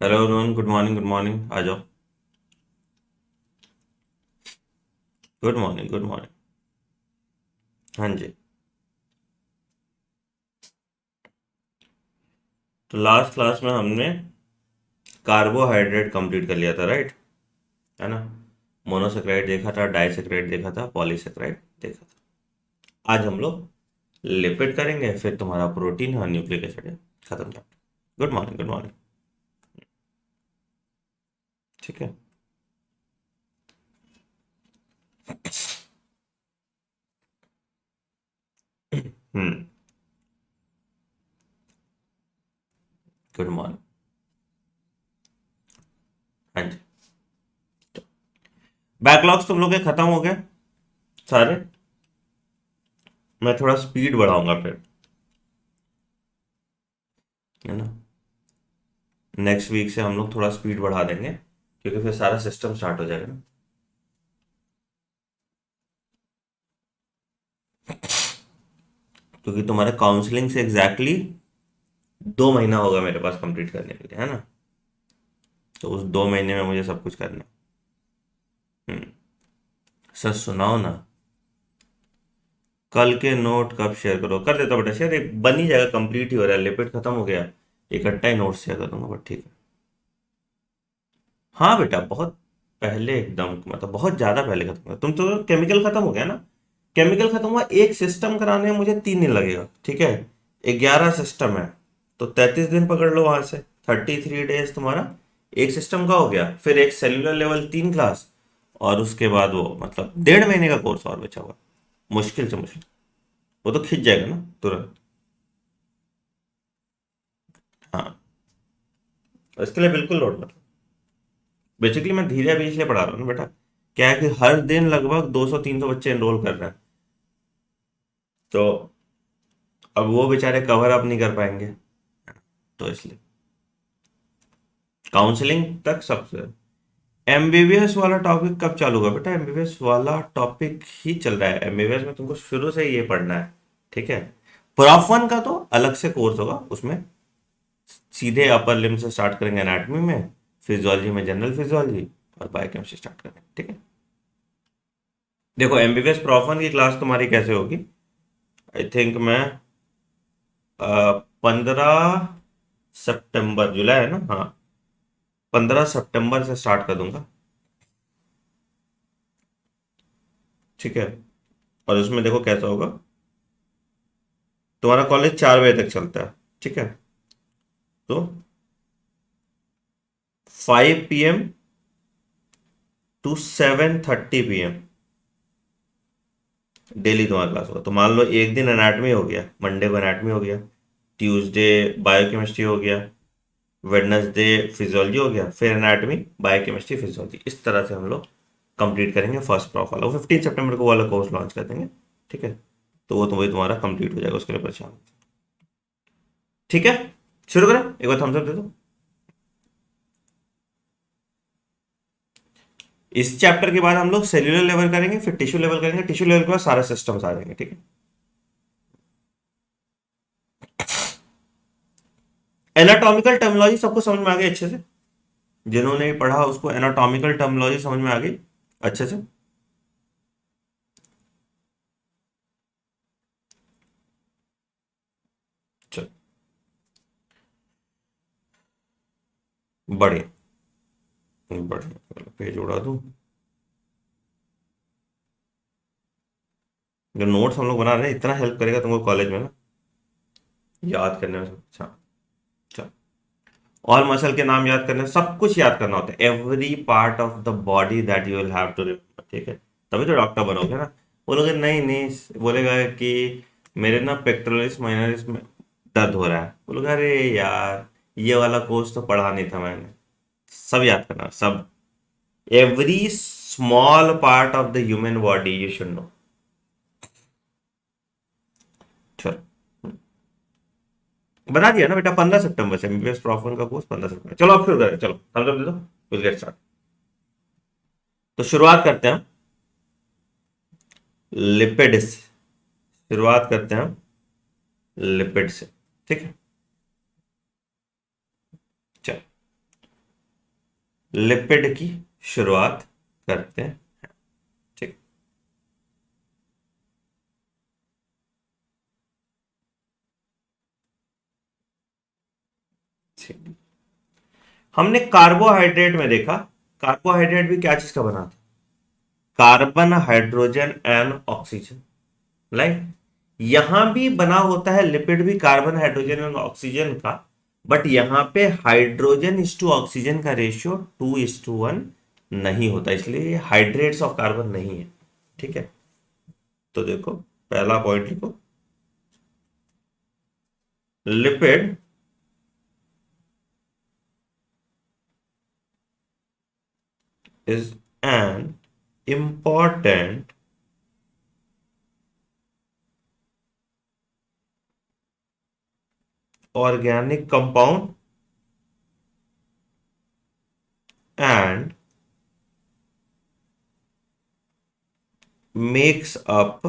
Hello Rohan, good morning. Good morning, आ जाओ। Good morning, good morning. हाँ जी। तो लास्ट क्लास में हमने कार्बोहाइड्रेट कंप्लीट कर लिया था, राइट? है ना? मोनोसेक्राइड देखा था, डाइसेक्राइड देखा था, पॉलीसेक्राइड देखा था। आज हम लोग लिपिड करेंगे, फिर तुम्हारा प्रोटीन और न्यूक्लिक एसिड है। खत्म chapter. Good morning, good morning. ठीक है। हम्म। Good morning. हाँ जी। बैकलॉग्स तुम लोग के खत्म हो गए सारे? मैं थोड़ा स्पीड बढ़ाऊंगा फिर, है ना? नेक्स्ट वीक से हम लोग थोड़ा स्पीड बढ़ा देंगे, क्योंकि फिर सारा सिस्टम स्टार्ट हो जाएगा ना। क्योंकि तुम्हारे काउंसलिंग से एग्जैक्टली 2 महीना होगा मेरे पास कंप्लीट करने के लिए, है ना? तो उस 2 महीने में मुझे सब कुछ करना है। सच सुनाओ ना। कल के नोट कब शेयर करो? कर देता हूँ बेटा शेयर, एक बन ही जाएगा, कंप्लीट ही हो रहा है, लिपिड खत्म हो गया। इकट्ठा ही नोट शेयर कर दूंगा, बट ठीक है। हाँ बेटा, बहुत पहले, एकदम मतलब बहुत ज्यादा पहले खत्म हुआ। तुम तो केमिकल खत्म हो गया ना। केमिकल खत्म हुआ, एक सिस्टम कराने में मुझे 3 दिन लगेगा, ठीक है? 11 सिस्टम है, तो 33 दिन पकड़ लो वहां से। 33 डेज तुम्हारा एक सिस्टम का हो गया, फिर एक सेलुलर लेवल 3 क्लास, और उसके बाद वो मतलब 1.5 महीने का कोर्स और बचा हुआ। मुश्किल से मुश्किल, वो तो खिंच जाएगा ना तुरंत। हाँ, इसके लिए बिल्कुल लोड मत। बेसिकली मैं धीरे अभी इसलिए पढ़ा रहा हूँ ना बेटा, क्या है कि हर दिन लगभग 200-300 बच्चे एनरोल कर रहे हैं, तो अब वो बेचारे कवर अप नहीं कर पाएंगे, तो इसलिए काउंसलिंग तक सबसे। एमबीबीएस वाला टॉपिक कब चालू होगा बेटा? एमबीबीएस वाला टॉपिक ही चल रहा है। एमबीबीएस में तुमको शुरू से ही ये पढ़ना है, ठीक है? प्रॉफ वन का तो अलग से कोर्स होगा, उसमें सीधे अपर लिम्ब से स्टार्ट करेंगे, एनाटॉमी में, फिजियोलॉजी में जनरल फिजियोलॉजी, और बायोकेमिस्ट्री स्टार्ट करेंगे, ठीक है? देखो, एमबीबीएस प्रॉफ वन की क्लास तुम्हारी कैसे होगी? आई थिंक मैं 15 सितंबर, जुलाई है ना? हाँ, 15 सितंबर से स्टार्ट कर दूंगा, ठीक है? और उसमें देखो कैसा होगा। तुम्हारा कॉलेज 4 बजे तक चलता है, ठीक है? तो 5 PM टू 7:30 PM डेली तुम्हारा क्लास होगा। तो मान लो एक दिन एनाटमी हो गया, मंडे को एनाटमी हो गया, ट्यूसडे बायोकेमिस्ट्री हो गया, वेडनेसडे फिजियोलॉजी हो गया, फिर एनाटमी, बायोकेमिस्ट्री, फिजियोलॉजी, इस तरह से हम लोग कंप्लीट करेंगे फर्स्ट प्रॉफ वाला। वो 15 सितंबर को वाला कोर्स लॉन्च कर देंगे, ठीक है? तो वो तो वही तुम्हारा कंप्लीट हो जाएगा, उसके लिए परेशान मत। ठीक है, शुरू करें? एक बार थम्स अप दे दो। इस चैप्टर के बाद हम लोग सेल्यूलर लेवल करेंगे, फिर टिश्यू लेवल करेंगे, टिश्यू लेवल के बाद सारे सिस्टम्स आ जाएंगे, ठीक है? एनाटॉमिकल टर्मिनोलॉजी सबको समझ में आ गई अच्छे से? जिन्होंने पढ़ा उसको एनाटॉमिकल टर्मिनोलॉजी समझ में आ गई अच्छे से? चल, बढ़िया। बढ़िया, पेज उड़ा दूं। जो नोट्स हम लोग बना रहे हैं इतना हेल्प करेगा तुमको कॉलेज में ना, याद करने में। अच्छा, चल। ऑल मसल के नाम याद करने, सब कुछ याद करना होता है, every part of the body that you will have to remember, ठीक है? तभी तो डॉक्टर बनोगे ना। बोलोगे नहीं नहीं, बोलेगा कि मेरे ना पेक्टोरलिस माइनरिस में दर्द हो रहा है, बोलोगे अरे यार, ये वाला कोर्स तो पढ़ा नहीं था मैंने। सब याद करना, सब, every small part of the human body you should know. चलो, बता दिया ना बेटा, 15 सितंबर से एमबीबीएस प्रॉफ वन का कोर्स 15 सितंबर। चलो अब शुरू करें, चलो थम्स अप दे दो, विल गेट स्टार्ट। तो शुरुआत करते हैं लिपिड से। शुरुआत करते हैं हम लिपिड से, ठीक है? चल, लिपिड की शुरुआत करते हैं। ठीक। ठीक। हमने कार्बोहाइड्रेट में देखा, कार्बोहाइड्रेट भी क्या चीज का बना था? Carbon, hydrogen and oxygen. Right. यहां भी बना होता है लिपिड भी कार्बन, हाइड्रोजन एंड ऑक्सीजन का, बट यहां पे हाइड्रोजन इज टू ऑक्सीजन का रेशियो 2:1 नहीं होता, इसलिए ये हाइड्रेट्स ऑफ कार्बन नहीं है। ठीक है। तो देखो, पहला पॉइंट लिखो, lipid is an important organic compound and makes up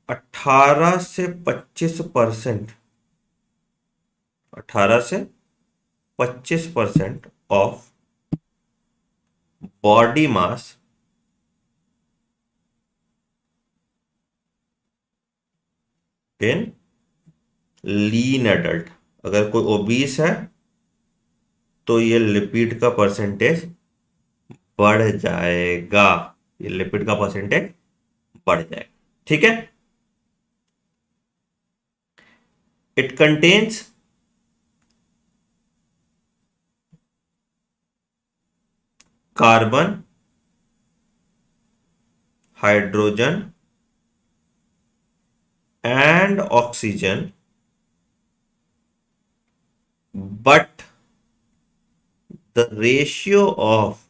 18 से 25%, 18 से 25% of body mass in lean adult. अगर कोई ओबीस है तो ये लिपिड का परसेंटेज बढ़ जाएगा, ये लिपिड का परसेंटेज बढ़ जाएगा। ठीक है। It contains carbon, hydrogen and oxygen, but the ratio of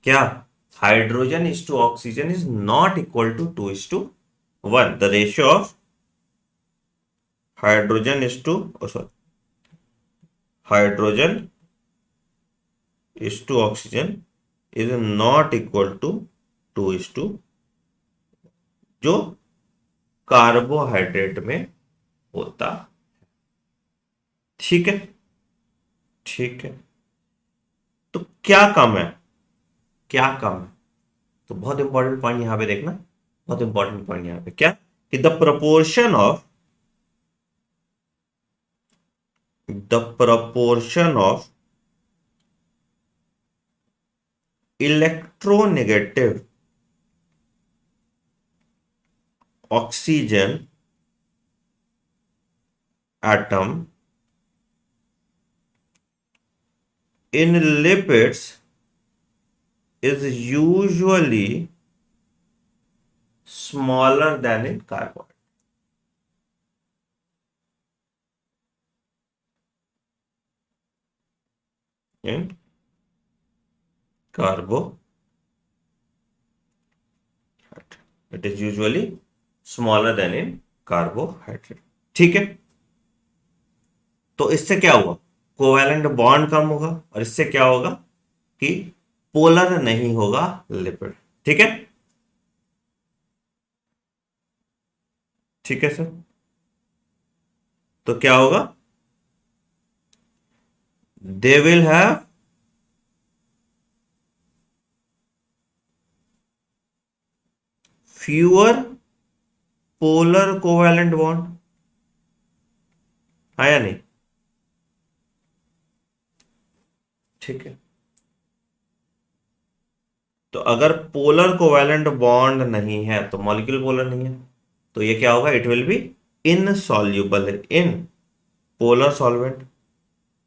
क्या, hydrogen is to oxygen is not equal to 2:1। The ratio of hydrogen is to, sorry, hydrogen is to oxygen is not equal to 2:, जो carbohydrate में होता। ठीक है। ठीक है। तो क्या कम है, क्या कम है? तो बहुत इंपॉर्टेंट पॉइंट यहां पे देखना, बहुत इंपॉर्टेंट पॉइंट यहां पे क्या, कि the proportion of electronegative oxygen atom in lipids is usually smaller than in carbohydrate. In carbohydrate, it is usually smaller than in carbohydrate. ठीक है। तो इससे क्या होगा, कोवैलेंट बॉन्ड कम होगा, और इससे क्या होगा कि पोलर नहीं होगा लिपिड। ठीक है। ठीक है सर। तो क्या होगा, they will have fewer polar covalent bond, है या नहीं? ठीक है। तो अगर पोलर कोवैलेंट बॉन्ड नहीं है तो मॉलिक्यूल पोलर नहीं है, तो ये क्या होगा, it will be insoluble in polar solvent.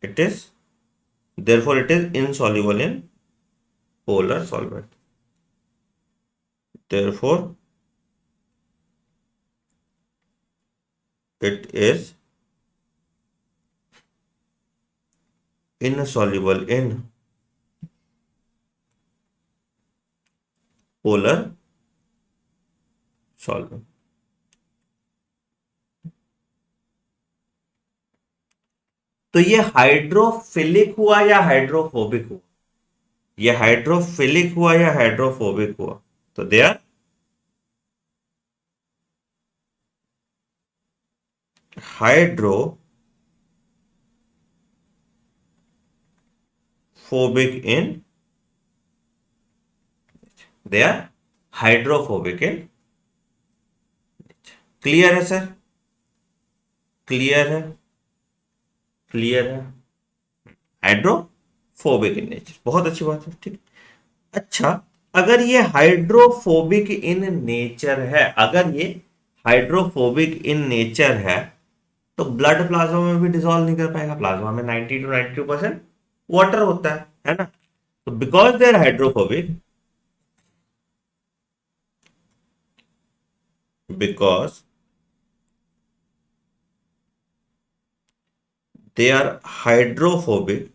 It is, therefore it is insoluble in polar solvent, therefore it is insoluble in polar solvent. तो ये हाइड्रोफिलिक हुआ या हाइड्रोफोबिक हुआ? ये हाइड्रोफिलिक हुआ या हाइड्रोफोबिक हुआ? तो they are hydrophilic phobic in, they are hydrophobic in. Clear है सर? क्लियर है? क्लियर है? हाइड्रोफोबिक इन नेचर, बहुत अच्छी बात है, ठीक। अच्छा, अगर ये हाइड्रोफोबिक इन नेचर है, अगर ये हाइड्रोफोबिक इन नेचर है, तो ब्लड प्लाज्मा में भी डिसॉल्व नहीं कर पाएगा। प्लाज्मा में 90 to 92% वाटर होता है ना? तो because they are hydrophobic, because they are hydrophobic,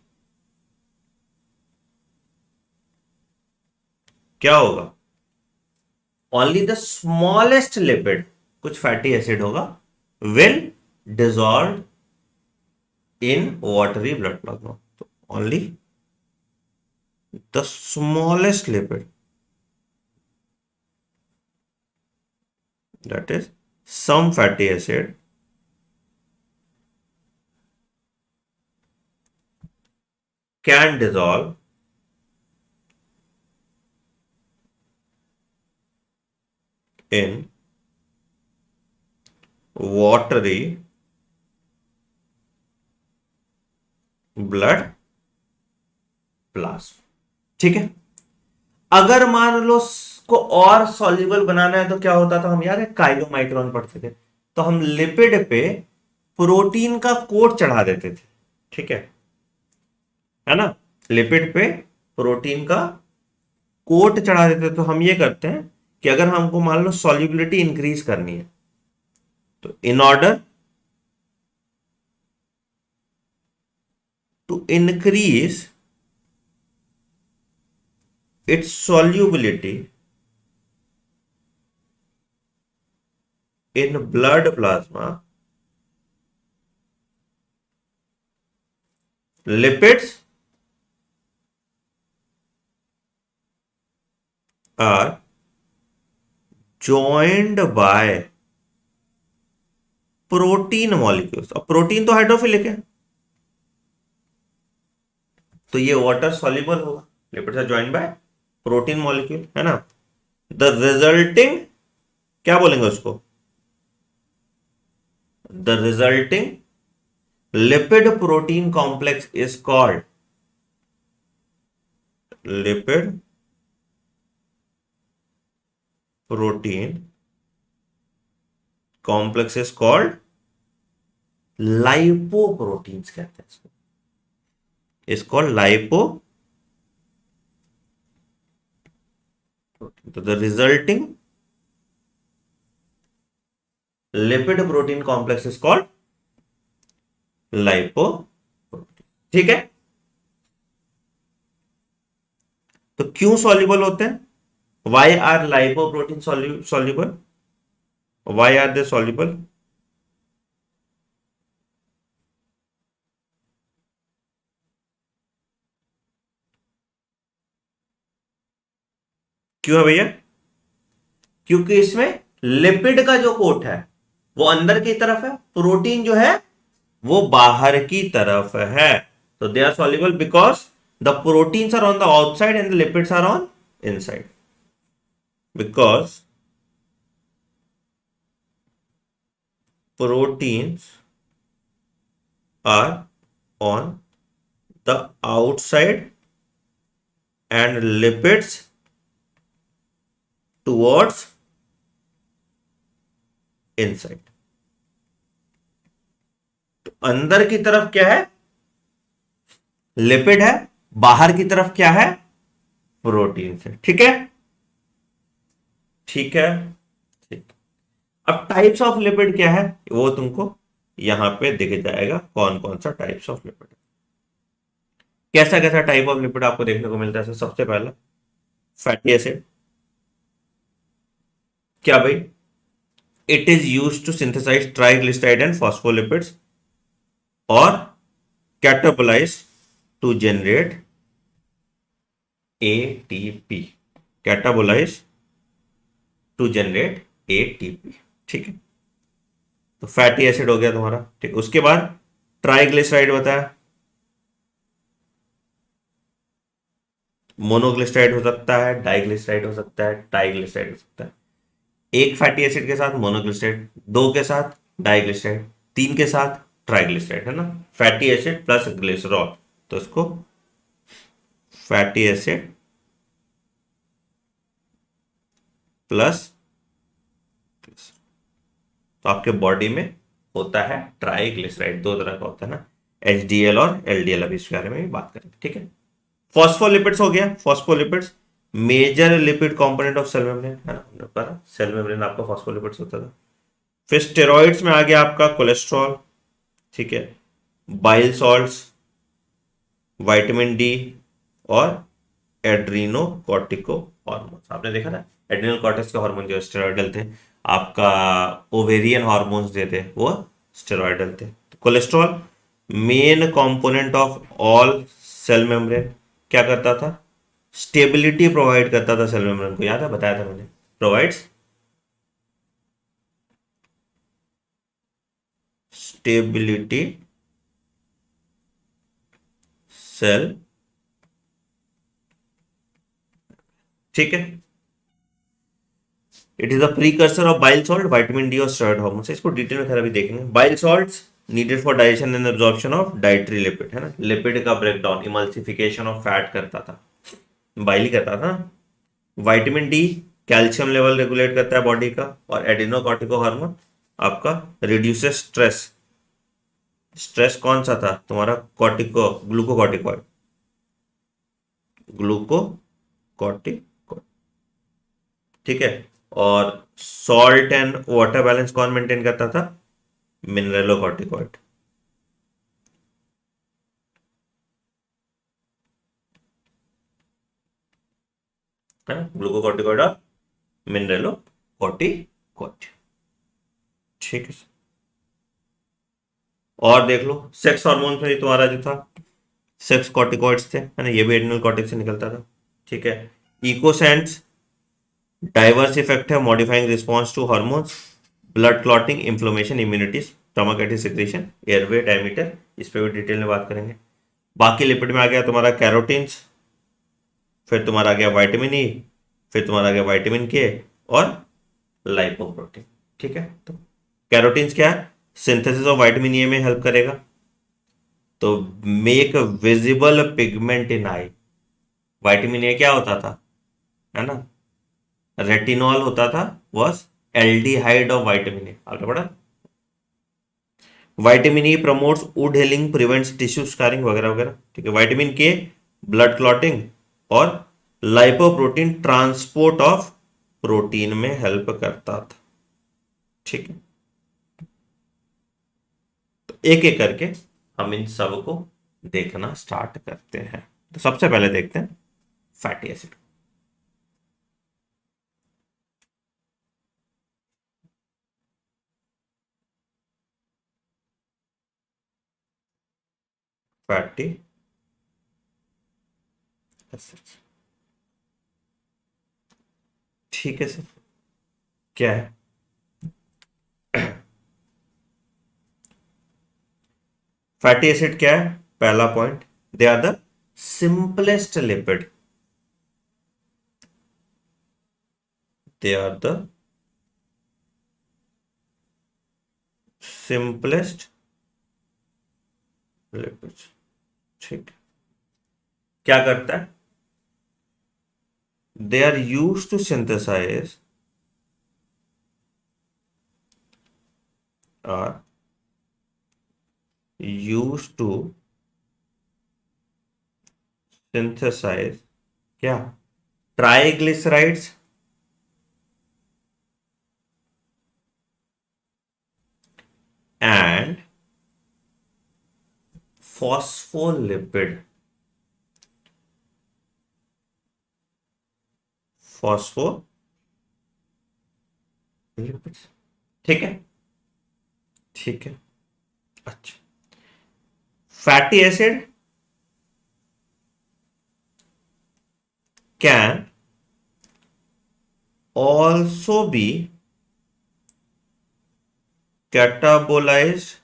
क्या होगा? ओनली द स्मॉलेस्ट लिपिड, कुछ फैटी एसिड होगा, will dissolve in watery blood plasma. तो only the smallest lipid, that is some fatty acid, can dissolve in watery blood plasma। ठीक है। अगर मान लो को और सॉल्युबल बनाना है तो क्या होता था? हम यार काइलोमाइक्रोन पढ़ते थे, तो हम लिपिड पे प्रोटीन का कोट चढ़ा देते थे, ठीक है ना? लिपिड पे प्रोटीन का कोट चढ़ा देते थे। तो हम ये करते हैं कि अगर हमको मान लो सॉल्युबिलिटी इंक्रीज करनी है, तो in order to increase its solubility in blood plasma, lipids are joined by protein molecules. अब प्रोटीन तो हाइड्रोफिलिक है, तो ये वाटर सॉल्युबल होगा, lipids are joined by protein molecule, है ना? द रिजल्टिंग, क्या बोलेंगे उसको? The resulting lipid protein complex is called lipid protein complex is called lipoproteins, कहते हैं इसको, इज कॉल्ड लाइपो। तो the resulting lipid protein complex is called lipoprotein, ठीक है? तो क्यों सॉल्युबल होते हैं? Why are lipoprotein soluble? Why are they soluble? क्यों है भैया? क्योंकि इसमें लिपिड का जो कोट है वो अंदर की तरफ है, प्रोटीन जो है वो बाहर की तरफ है। तो they are soluble because the proteins are on the outside and the lipids are on inside. Because proteins are on the outside and lipids towards inside। तो अंदर की तरफ क्या है? लिपिड है, बाहर की तरफ क्या है? प्रोटीन है, ठीक है? ठीक है, ठीक। अब टाइप्स ऑफ लिपिड क्या है वो तुमको यहां पे दिख जाएगा, कौन कौन सा टाइप्स ऑफ लिपिड, कैसा कैसा टाइप ऑफ लिपिड आपको देखने को मिलता है। सबसे पहला फैटी एसिड, क्या भाई? It is use to synthesize triglyceride and phospholipids और catabolize to generate ATP, catabolize to generate ATP, ठीक है? तो फैटी एसिड हो गया तुम्हारा, ठीक। उसके बाद ट्राइग्लिसराइड बताया, मोनोग्लिसराइड हो सकता है, डाइग्लिसराइड हो सकता है, ट्राइग्लिसराइड हो सकता है। एक फैटी एसिड के साथ मोनोग्लिसराइड, दो के साथ डाइग्लिसराइड, तीन के साथ ट्राइग्लिसराइड, है ना। फैटी एसिड प्लस ग्लिसरॉल, तो इसको फैटी एसिड प्लस, तो आपके बॉडी में होता है ट्राइग्लिसराइड, दो तरह का होता है ना, एचडीएल और एलडीएल, अभी इसके बारे में भी बात करेंगे, ठीक है। फॉस्फोलिपिड्स हो गया, phospholipids major lipid component of cell membrane, है ना, सेल मेम्ब्रेन आपका फॉस्फोलिपिड्स होता था। फिर स्टेरॉइड्स में आ गया आपका कोलेस्ट्रॉल, ठीक है, बाइल सॉल्ट्स, विटामिन डी और एड्रीनो कॉर्टिको हार्मोन। आपने देखा ना, एड्रीनल कॉर्टेक्स के हार्मोन जो स्टेरॉइडल थे, आपका ओवेरियन हार्मोन्स जो थे वो स्टेरॉइडल थे। तो cholesterol main component of all cell membrane, क्या करता था, स्टेबिलिटी प्रोवाइड करता था सेल मेम्ब्रेन को, याद है, बताया था मैंने, प्रोवाइड्स स्टेबिलिटी सेल, ठीक है। It is a precursor of bile salt, vitamin D और स्टेरॉइड हार्मोन। इसको डिटेल में खैर अभी देखेंगे। Bile salts needed for digestion and absorption of dietary lipid, है ना, लिपिड का ब्रेकडाउन, इमल्सिफिकेशन ऑफ फैट करता था, बाइल ही करता था। Vitamin D calcium level regulate करता है बॉडी का, और एडिनोकॉर्टिको हार्मोन आपका रिड्यूसेस स्ट्रेस। स्ट्रेस कौन सा था तुम्हारा, कॉर्टिको ग्लूकोकॉर्टिकॉइड, ग्लूकोकॉर्टिकॉइड, ठीक है। और सॉल्ट एंड वाटर बैलेंस कौन मेंटेन करता था, मिनरलोकॉर्टिकॉइड, है ना, ग्लूकोकॉर्टिकॉइड और मिनरलोकॉर्टिकॉइड, ठीक है। और देख लो सेक्स हार्मोन्स में तुम्हारा जो था, सेक्स कॉर्टिकॉइड्स थे, है ना, ये भी एड्रिनल कॉर्टेक्स से निकलता था, ठीक है। इकोसेंट्स डाइवर्स इफेक्ट है modifying response to hormones, blood clotting, inflammation, immunity, stomach attic secretion, airway diameter, इस पे भी डिटेल में बात करेंगे। बाकी लिपिड में आ गया तुम्हारा कैरोटीन्स, फिर तुम्हारा आ गया विटामिन ई, फिर तुम्हारा आ गया विटामिन के और लाइपोप्रोटीन, ठीक है। तो कैरोटीन्स क्या है, सिंथेसिस ऑफ विटामिन ए में हेल्प करेगा, तो make visible pigment in I. Vitamin A क्या होता था, है ना, रेटिनॉल होता था, was aldehyde of vitamin A, आपने पढ़ा। Vitamin E promotes would healing, prevents tissue scarring वगैरह वगैरह, ठीक है। विटामिन के ब्लड क्लॉटिंग, और लाइपोप्रोटीन ट्रांसपोर्ट ऑफ प्रोटीन में हेल्प करता था, ठीक है। तो एक एक करके हम इन सब को देखना स्टार्ट करते हैं। तो सबसे पहले देखते हैं फैटी एसिड। फैटी एसिड, ठीक है सर, क्या है फैटी एसिड, क्या है, पहला point, they are the simplest lipid, they are the simplest lipid, ठीक। क्या करता है, they are use to synthesize, are use to synthesize, क्या, ट्राइग्लिसराइड्स एंड फॉस्फोलिपिड, फॉस्फोलिपिड्स, ठीक है, ठीक है। अच्छा, fatty acid can also be catabolized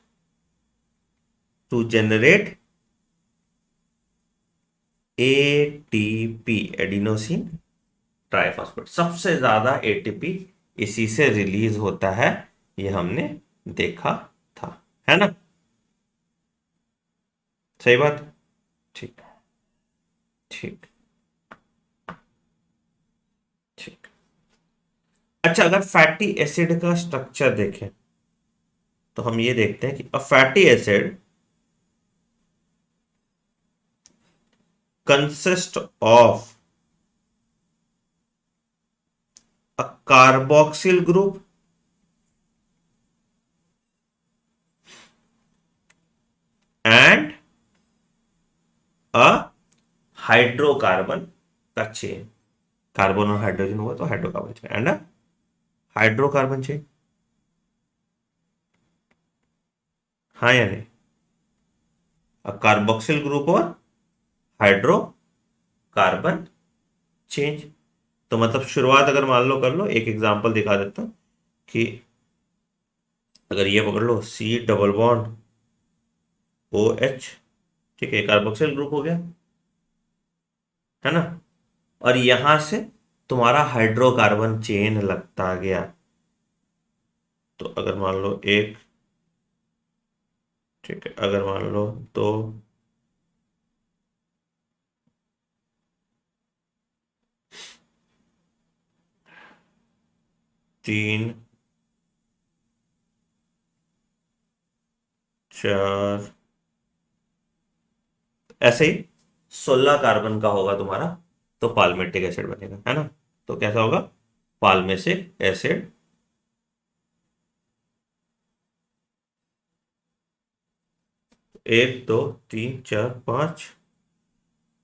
to generate ATP, adenosine triphosphate, सबसे ज्यादा एटीपी इसी से रिलीज होता है, ये हमने देखा था, है ना? सही बात। ठीक। ठीक। ठीक। अच्छा, अगर फैटी एसिड का स्ट्रक्चर देखें तो हम ये देखते हैं कि a fatty acid consist of a carboxyl group and a hydrocarbon का चेन। कार्बन और हाइड्रोजन हुआ तो hydrocarbon chain and hydrocarbon chain. हाँ या नहीं? कार्बोक्सिल ग्रुप और हाइड्रोकार्बन चेंज। तो मतलब शुरुआत अगर मान लो कर लो, एक एग्जांपल दिखा देता हूं कि अगर ये पकड़ लो C double bond O H, ठीक है, कार्बोक्सिल ग्रुप हो गया, है ना? और यहां से तुम्हारा हाइड्रोकार्बन चेन लगता गया। तो अगर मान लो एक, ठीक है, अगर मान लो दो, तीन, चार, ऐसे ही 16 कार्बन का होगा तुम्हारा, तो पाल्मेटिक एसिड बनेगा, है ना? तो कैसा होगा? पाल्मेसिक एसिड। एक, दो, तीन, चार, पाँच,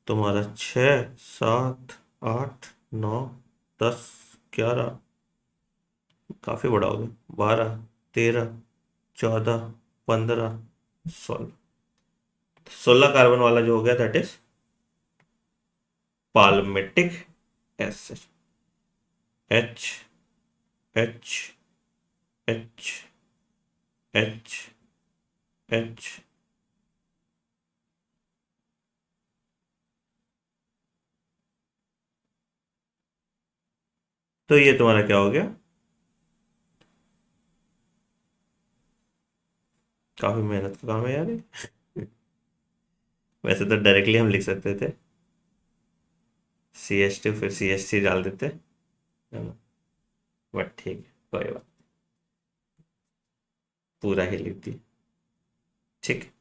तुम्हारा छः, सात, आठ, नौ, 10, 11, काफी बड़ा हो गया, 12, 13, 14, 15, 16। 16 कार्बन वाला जो हो गया that is palmitic acid. H, H, H, H, H. तो ये तुम्हारा क्या हो गया? काफी मेहनत का काम है यार ये। वैसे तो डायरेक्टली हम लिख सकते थे CH2 फिर CH3 डाल देते, है ना? बट ठीक है, कोई बात, पूरा ही लिख दी। ठीक।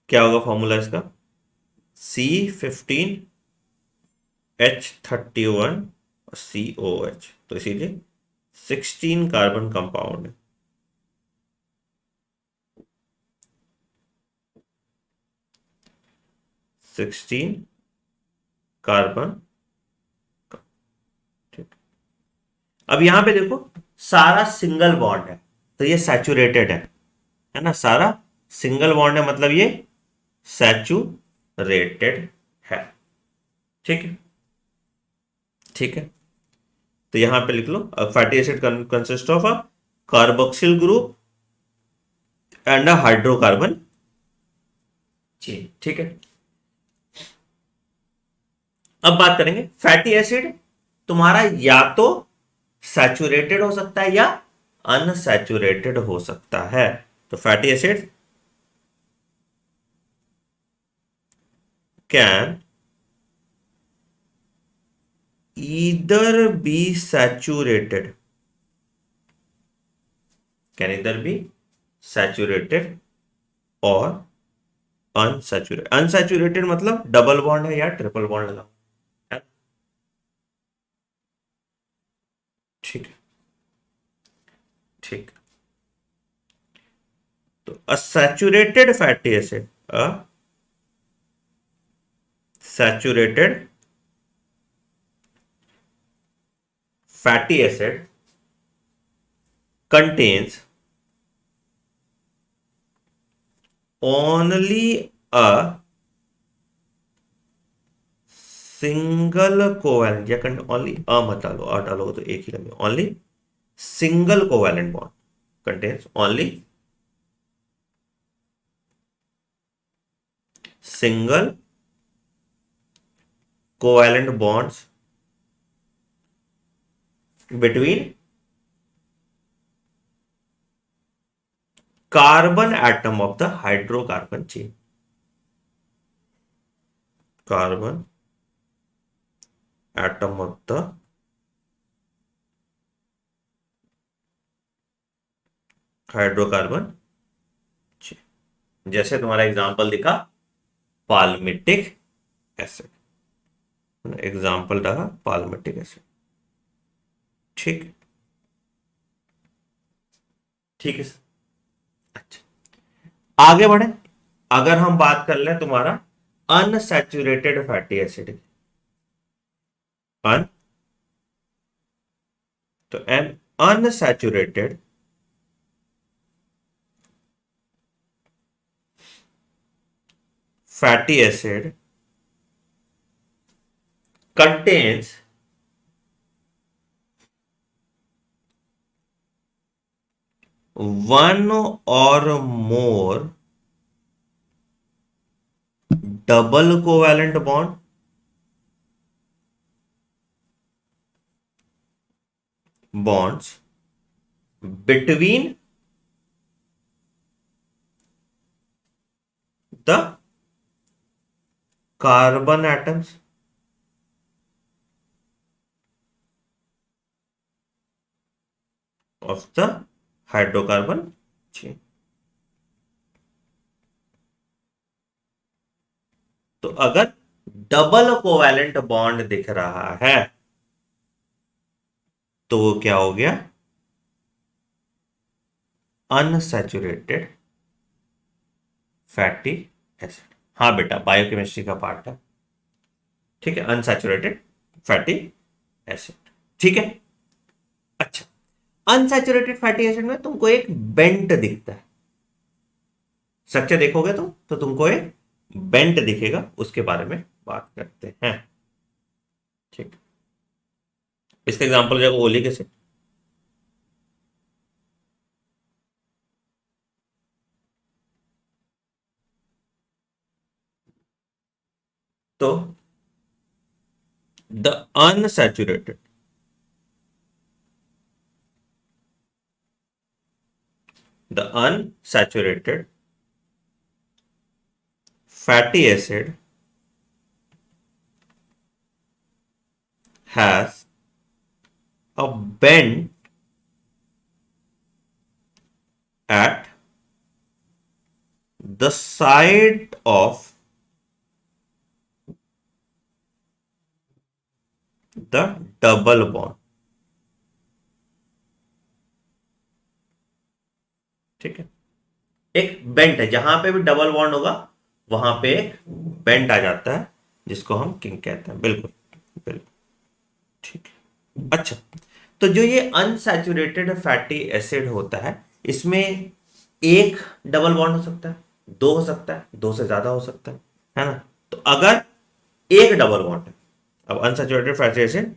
क्या होगा फॉर्मूला इसका? C15H31 और COH, तो इसीलिए 16 कार्बन कंपाउंड है। 16 कार्बन। ठीक। अब यहां पे देखो, सारा सिंगल बॉन्ड है, तो ये सैचुरेटेड है ना? सारा सिंगल बॉन्ड है, मतलब ये सैचुरेटेड है। ठीक है। ठीक है, तो यहां पे लिख लो fatty acid consist of a carboxyl group and a hydrocarbon chain. ठीक है, अब बात करेंगे फैटी एसिड तुम्हारा या तो सैचुरेटेड हो सकता है या अनसैचुरेटेड हो सकता है। तो fatty acid can either be saturated, can either be saturated और अनसैचुरेटेड। अनसैचुरेटेड मतलब डबल बॉन्ड है या ट्रिपल बॉन्ड लगा है। ठीक है। ठीक। तो अ saturated fatty acid, a saturated fatty acid contains only a single covalent, या ओनली अ मत डालो, अ डालोगे तो एक ही लगेगा, only single covalent bond contains only single covalent bonds between carbon atom of the hydrocarbon chain. Carbon atom of the hydrocarbon chain. जैसे तुम्हारा example दिखा पाल्मिटिक एसिड, एग्जांपल रहा पाल्मिटिक एसिड। ठीक, ठीक है सर। अच्छा, आगे बढ़े। अगर हम बात कर लें तुम्हारा अनसैचुरेटेड फैटी एसिड, अन तो N unsaturated fatty acid contains one or more double covalent bonds between the carbon atoms of the hydrocarbon chain। तो अगर डबल कोवैलेंट बॉन्ड दिख रहा है तो वो क्या हो गया? Unsaturated fatty acid. हाँ बेटा, बायोकेमिस्ट्री का पार्ट है। ठीक है, अनसैचुरेटेड फैटी एसिड। ठीक है। अच्छा, अनसैचुरेटेड फैटी एसिड में तुमको एक बेंट दिखता है। स्ट्रक्चर देखोगे तो तुमको एक बेंट दिखेगा, उसके बारे में बात करते हैं। ठीक, इसका एग्जांपल जो ओलिक एसिड। तो the unsaturated fatty acid has a bend at the side of the double bond। ठीक है, एक बेंट है, जहां पे भी डबल बॉन्ड होगा वहां पे एक बेंट आ जाता है, जिसको हम किंक कहते हैं। बिल्कुल बिल्कुल ठीक है। अच्छा, तो जो ये अनसैचुरेटेड फैटी एसिड होता है, इसमें एक डबल बॉन्ड हो सकता है, दो हो सकता है, दो से ज्यादा हो सकता है ना? तो अगर एक डबल बॉन्ड है, अब अनसैचुरेटेड फैटी एसिड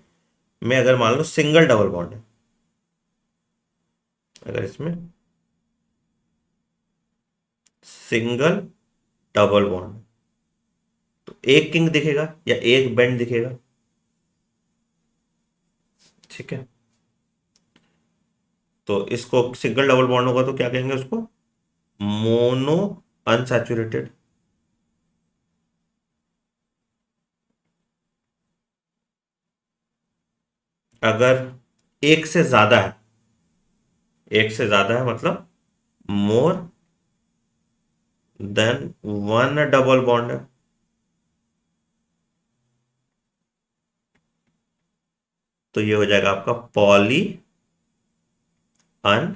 में अगर मान लो सिंगल डबल बॉन्ड है, अगर इसमें सिंगल डबल बॉन्ड तो एक किंग दिखेगा या एक बेंड दिखेगा। ठीक है, तो इसको सिंगल डबल बॉन्ड होगा तो क्या कहेंगे उसको? Mono unsaturated. अगर एक से ज्यादा है, एक से ज्यादा है मतलब more than one double bond है, तो ये हो जाएगा आपका पॉली अनसैचुरेटेड।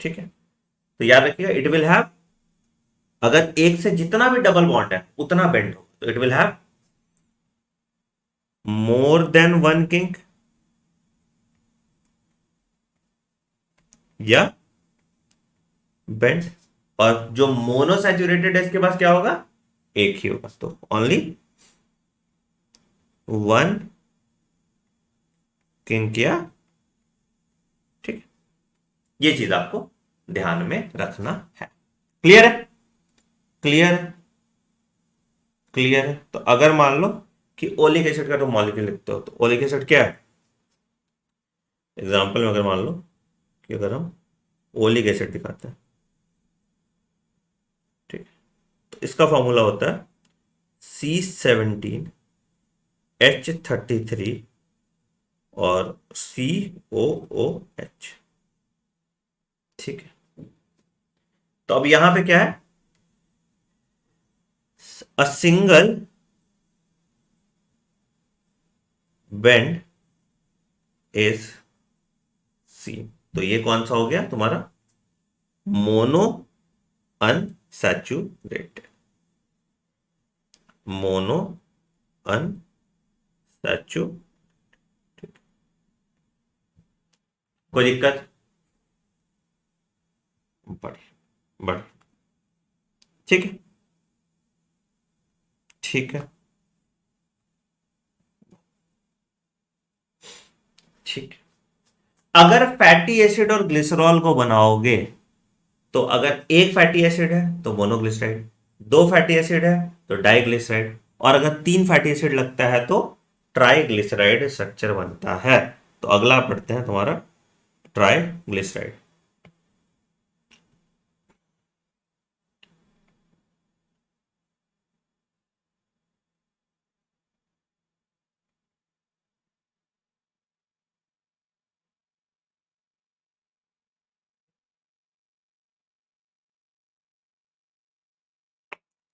ठीक है, तो याद रखिएगा, इट विल हैव, अगर एक से जितना भी डबल बॉन्ड है उतना बेंड हो, तो it will have more than one kink या बेंड। और जो मोनोसैचुरेटेड है इसके पास क्या होगा? एक ही होगा, तो ओनली वन किंक या। ठीक है, ये चीज आपको ध्यान में रखना है। क्लियर है? क्लियर है? क्लियर है? तो अगर मान लो कि ओलिक एसिड का तुम मॉलिक्यूल लिखते हो, तो ओलिक एसिड क्या है? एग्जाम्पल में अगर मान लो कि अगर हम ओलिक एसिड दिखाते हैं, ठीक है, तो इसका फॉर्मूला होता है C17H33 और COOH। ठीक है, तो अब यहां पे क्या है? A single bend is C. तो ये कौन सा हो गया तुम्हारा? Mono unsaturated. Mono unsaturated. कोई दिक्कत? बढ़ बढ़ ठीक है, ठीक है, ठीक है। अगर फैटी एसिड और ग्लिसरॉल को बनाओगे, तो अगर एक फैटी एसिड है तो मोनोग्लिसराइड, दो फैटी एसिड है तो डाइग्लिसराइड, और अगर तीन फैटी एसिड लगता है तो ट्राइग्लिसराइड स्ट्रक्चर बनता है। तो अगला पढ़ते हैं तुम्हारा ट्राइग्लिसराइड।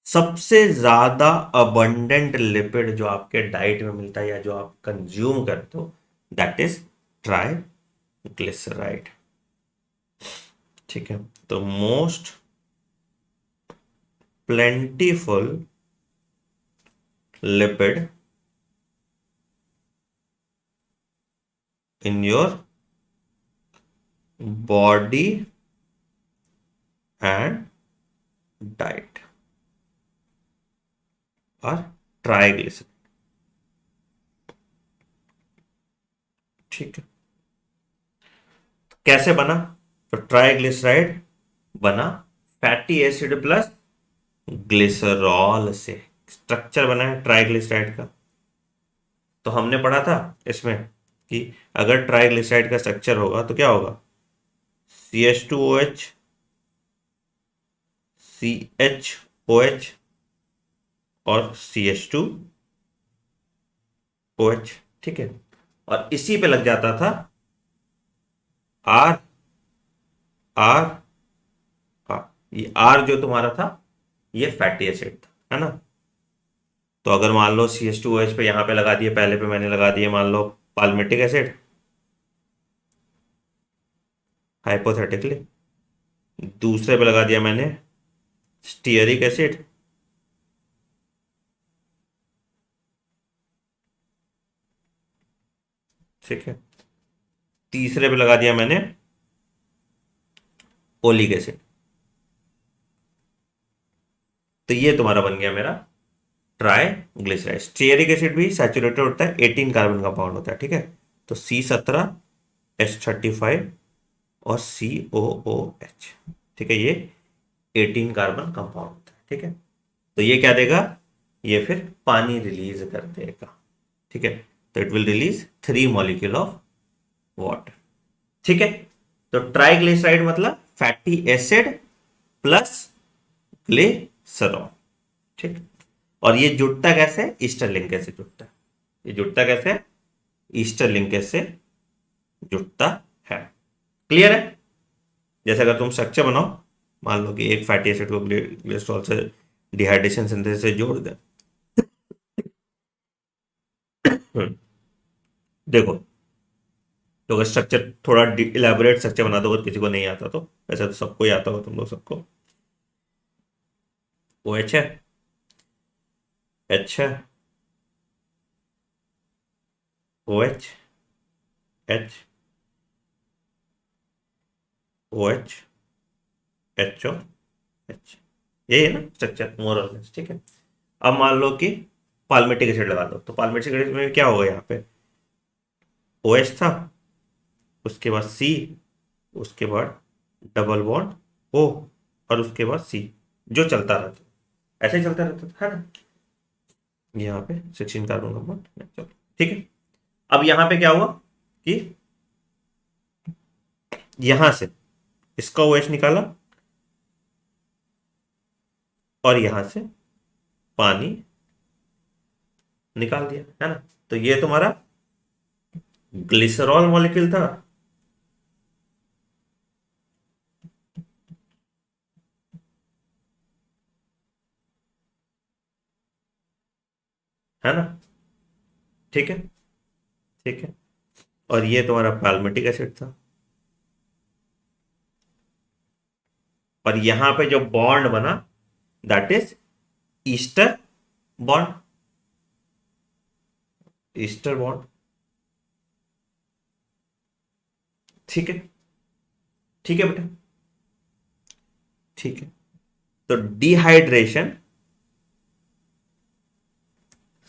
सबसे ज्यादा अबंडेंट लिपिड जो आपके डाइट में मिलता है या जो आप कंज्यूम करते हो, दैट इज ट्राइग्लिसराइड। ठीक है, तो most plentiful lipid in your body and diet और ट्राइग्लिसराइड। ठीक है, कैसे बना? तो ट्राइग्लिसराइड बना फैटी एसिड प्लस ग्लिसरॉल से। स्ट्रक्चर बना है ट्राइग्लिसराइड का। तो हमने पढ़ा था इसमें कि अगर ट्राइग्लिसराइड का स्ट्रक्चर होगा तो क्या होगा? CH2OH, CHOH और CH2OH। ठीक है, और इसी पे लग जाता था आर आर ये आर जो तुम्हारा था ये फैटी एसिड था, है ना? तो अगर मान लो CH2OH पे यहां पे लगा दिए, पहले पे मैंने लगा दिए मान लो पाल्मिटिक एसिड, हाइपोथेटिकली। दूसरे पे लगा दिया मैंने स्टीयरिक एसिड, ठीक है। तीसरे पे लगा दिया मैंने ओलिक एसिड। तो ये तुम्हारा बन गया मेरा ट्राइग्लिसराइड। स्टीयरिक एसिड भी सैचुरेटेड होता है, 18 कार्बन का बॉन्ड होता है, ठीक है। तो C17H35 और COOH, ठीक है, ये 18 कार्बन कंपाउंड होता है, ठीक है। तो ये क्या देगा? ये फिर पानी रिलीज कर देगा, ठीक है। तो it will release 3 molecule of water, ठीक है। तो ट्राइग्लिसराइड मतलब फैटी एसिड प्लस ग्लिसरॉल, ठीक। और ये जुड़ता कैसे? ईस्टर लिंकेज से जुड़ता है। ये जुड़ता कैसे है? ईस्टर लिंकेज से जुड़ता है। क्लियर है? जैसे अगर तुम स्ट्रक्चर बनाओ, मान लो कि एक फैटी एसिड को ग्लिसरॉल से डिहाइड्रेशन सिंथेसिस से जोड़ दे। देखो, तो अगर स्ट्रक्चर थोड़ा इलेबोरेट स्ट्रक्चर बना दो, अगर किसी को नहीं आता तो, वैसे तो सबको ही आता होगा, तुम लोग सबको। ओ एच है, एच है, O H, H, O H, H O H. यही है ना स्ट्रक्चर मोर और लेस, ठीक है। अब मान लो कि पाल्मेटिक एसिड लगा दो, तो पाल्मेटिक एसिड में क्या होगा? यहाँ पे ओ एच था, उसके बाद सी, उसके बाद डबल बॉन्ड ओ, और उसके बाद सी, जो चलता रहता, ऐसे ही चलता रहता था, है ना। यहाँ पे 16 कार्बन कंपाउंड, चलो ठीक है। अब यहाँ पे क्या हुआ कि यहां से इसका OH निकाला और यहां से पानी निकाल दिया, है ना। तो ये तुम्हारा ग्लिसरॉल मॉलिक्यूल था, है ना। ठीक है, ठीक है। और ये तुम्हारा पैल्मेटिक एसिड था, और यहां पे जो बॉन्ड बना that is ester bond, ester bond. ठीक है, ठीक है बेटा, ठीक है। तो डिहाइड्रेशन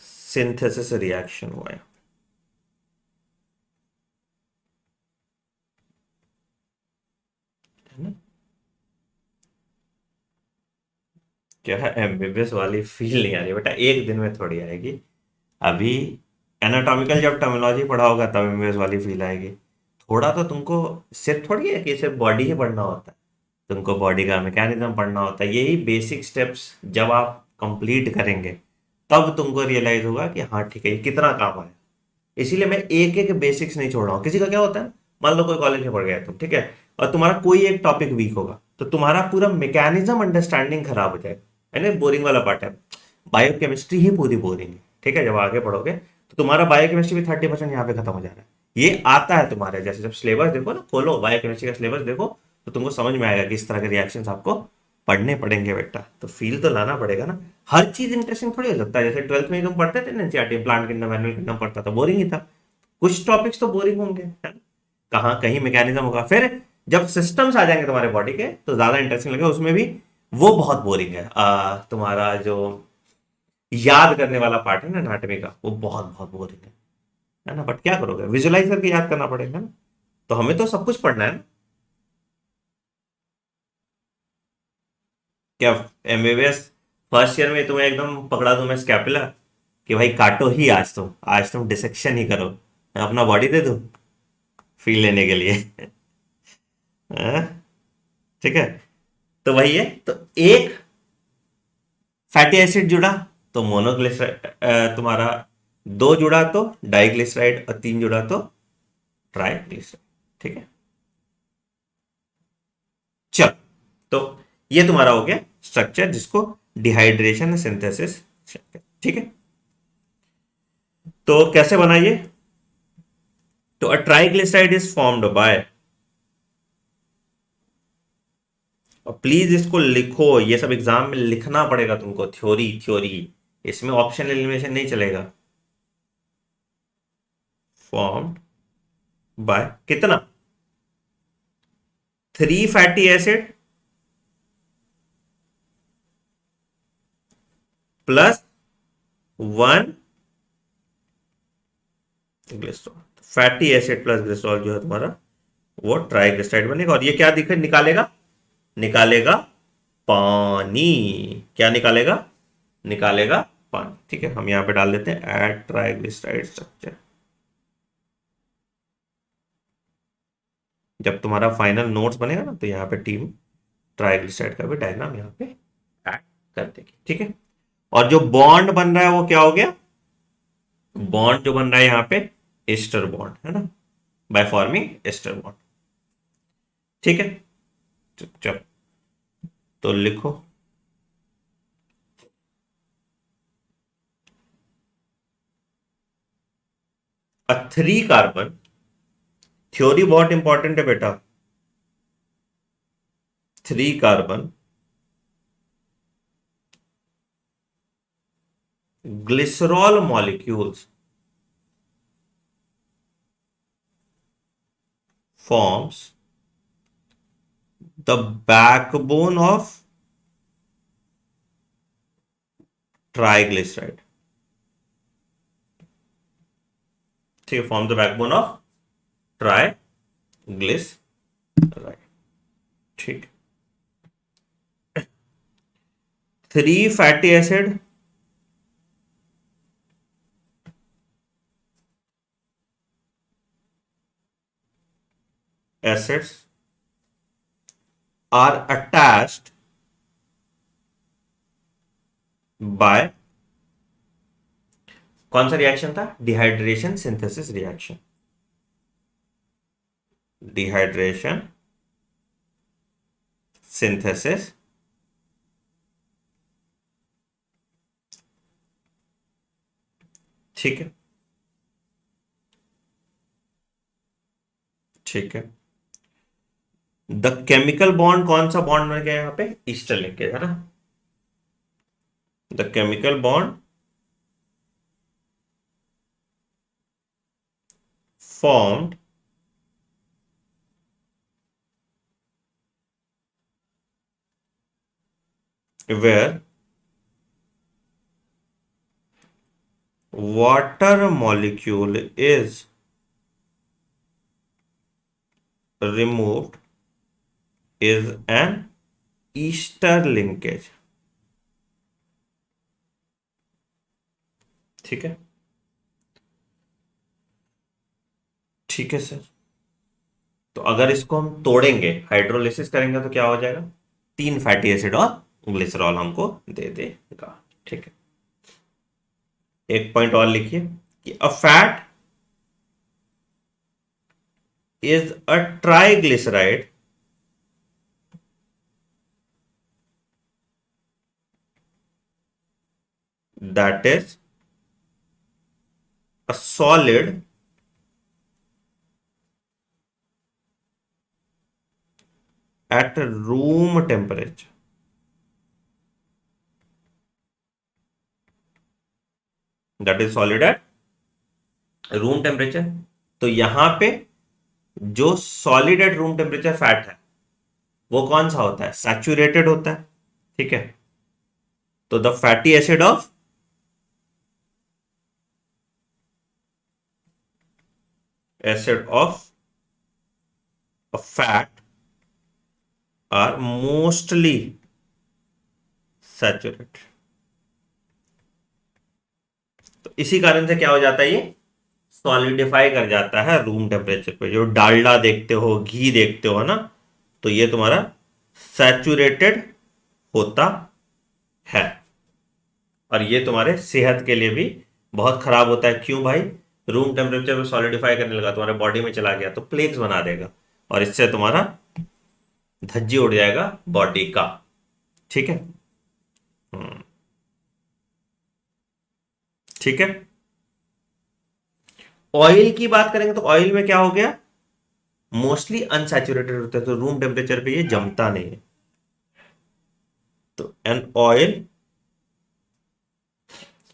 सिंथेसिस रिएक्शन हुआ है ना। क्या है, एमबीबीएस वाली फील नहीं आ रही बेटा, एक दिन में थोड़ी आएगी। अभी एनाटॉमिकल जब टर्मिनोलॉजी पढ़ा होगा तब एमबीबीएस वाली फील आएगी। थोड़ा तो तुमको सिर्फ थोड़ी है कि सिर्फ बॉडी ही पढ़ना होता है, तुमको बॉडी का मैकेनिज्म पढ़ना होता है। यही बेसिक स्टेप्स जब आप कंप्लीट करेंगे तब तुमको रियलाइज होगा कि हाँ ठीक है ये कितना काम आया। इसीलिए मैं एक एक बेसिक्स नहीं छोड़ रहा हूँ। किसी का क्या होता है, मान लो कोई कॉलेज में पढ़ गया तुम, ठीक है, और तुम्हारा कोई एक टॉपिक वीक होगा तो तुम्हारा पूरा मैकेनिज्म अंडरस्टैंडिंग खराब हो जाएगा, है ना। बोरिंग वाला पार्ट है, बायोकेमिस्ट्री ही पूरी बोरिंग है, ठीक है। जब आगे पढ़ोगे तो तुम्हारा बायोकेमिस्ट्री भी 30% यहाँ पे खत्म हो जा रहा है। ये आता है तुम्हारे, जैसे जब सिलेबस देखो ना, खोलो बायोकेमिस्ट्री का सिलेबस देखो, तो तुमको समझ में आएगा कि इस तरह के रिएक्शंस आपको पढ़ने पड़ेंगे बेटा। तो फील तो लाना पड़ेगा ना। हर चीज इंटरेस्टिंग थोड़ी हो सकता है। जैसे 12th में तुम पढ़ते थे ना NCERT, plant kingdom animal kingdom पढ़ता था, बोरिंग ही था। कुछ टॉपिक्स तो बोरिंग होंगे, है ना? कहाँ कहीं मैकेनिज्म होगा, फिर जब सिस्टम्स आ जाएंगे तुम्हारे बॉडी के तो ज्यादा इंटरेस्टिंग लगेगा। उसमें भी वो बहुत बोरिंग है। तुम्हारा जो याद करने वाला पार्ट है ना एनाटॉमी का, वो बहुत बहुत बोरिंग है ना। बट क्या करोगे, विजुलाइज करके याद करना पड़ेगा ना। तो हमें तो सब कुछ पढ़ना है ना। क्या एमबीबीएस फर्स्ट ईयर में तुम्हें एकदम पकड़ा दूं मैं स्कैपुला कि भाई काटो ही, आज तुम डिसेक्शन ही करो, मैं अपना बॉडी दे दूं फील लेने के लिए। हाँ? ठीक है। तो वही है, तो एक फैटी एसिड जुड़ा तो मोनोग्लिसराइड तुम्हारा, दो जुड़ा तो डाइग्लिसराइड, और तीन जुड़ा तो ट्राइग्लिसराइड। ठीक है, चल। तो ये तुम्हारा हो गया स्ट्रक्चर जिसको डिहाइड्रेशन सिंथेसिस, ठीक है। तो कैसे बनाइए, तो अ ट्राइग्लिसराइड इज फॉर्म्ड बाय, और प्लीज इसको लिखो, ये सब एग्जाम में लिखना पड़ेगा तुमको, थ्योरी थ्योरी, इसमें ऑप्शन एलिमिनेशन नहीं चलेगा। फॉर्म्ड बाय कितना, three fatty acid plus one glycerol. Fatty acid plus glycerol जो है तुम्हारा वो ट्राइग्लिसराइड बनेगा। और ये क्या दिखे निकालेगा, निकालेगा पानी। क्या निकालेगा, निकालेगा पानी। ठीक है, हम यहां पे डाल देते हैं एड ट्राइग्लिसराइड स्ट्रक्चर। जब तुम्हारा फाइनल नोट्स बनेगा ना तो यहाँ पे टीम ट्राइग्लिसराइड का भी डायग्राम यहाँ पे ऐड कर देगी। ठीक है, और जो बॉन्ड बन रहा है वो क्या हो गया, बॉन्ड जो बन रहा है यहाँ पे एस्टर बॉन्ड, है ना, बाय फॉर्मिंग एस्टर बॉन्ड। ठीक है, चलो तो लिखो, थ्री कार्बन, थ्योरी बहुत इंपॉर्टेंट है बेटा, three carbon glycerol molecules forms the backbone of triglyceride। ठीक है, form the backbone of triglyceride. ठीक, three fatty acid acids are attached by कौन सा रिएक्शन था? Dehydration synthesis reaction. Dehydration synthesis ठीक है, ठीक है। द केमिकल बॉन्ड, कौन सा बॉन्ड बन गया यहां पे? ईस्टर लिंकेज है ना। The chemical bond formed where water molecule is removed is an Easter linkage. ठीक है, ठीक है सर। तो अगर इसको हम तोड़ेंगे, हाइड्रोलिसिस करेंगे तो क्या हो जाएगा? तीन फैटी एसिड और ग्लिसरॉल हमको दे देगा। ठीक है, एक पॉइंट और लिखिए कि a fat is a triglyceride that is a solid at room temperature। That is solid at room temperature. तो यहां पे जो solid at room temperature fat है वो कौन सा होता है? सैचुरेटेड होता है। ठीक है, तो the fatty acid of a fat are mostly saturated। तो इसी कारण से क्या हो जाता है, ये सॉलिडिफाई कर जाता है रूम टेम्परेचर पे। जो डालडा देखते हो, घी देखते हो ना, तो ये तुम्हारा सैचुरेटेड होता है। और ये तुम्हारे सेहत के लिए भी बहुत खराब होता है। क्यों भाई? रूम टेम्परेचर पे सॉलिडिफाई करने लगा, तुम्हारे बॉडी में चला गया तो प्लेग्स बना देगा, और इससे तुम्हारा धज्जी उड़ जाएगा बॉडी का। ठीक है, ठीक है। ऑयल की बात करेंगे तो ऑयल में क्या हो गया? मोस्टली अनसैचुरेटेड होता है, तो रूम टेम्परेचर पे ये जमता नहीं है। तो an oil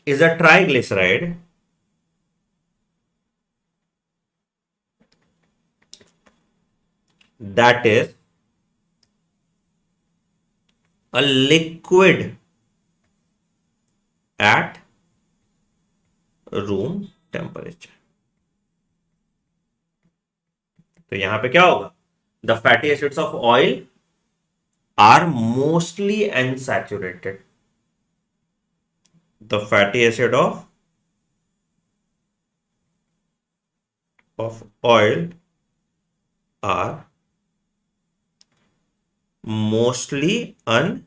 is a triglyceride that is a liquid at room temperature। तो यहां पे क्या होगा? The fatty acids of oil are mostly unsaturated. The fatty acid of oil are mostly unsaturated।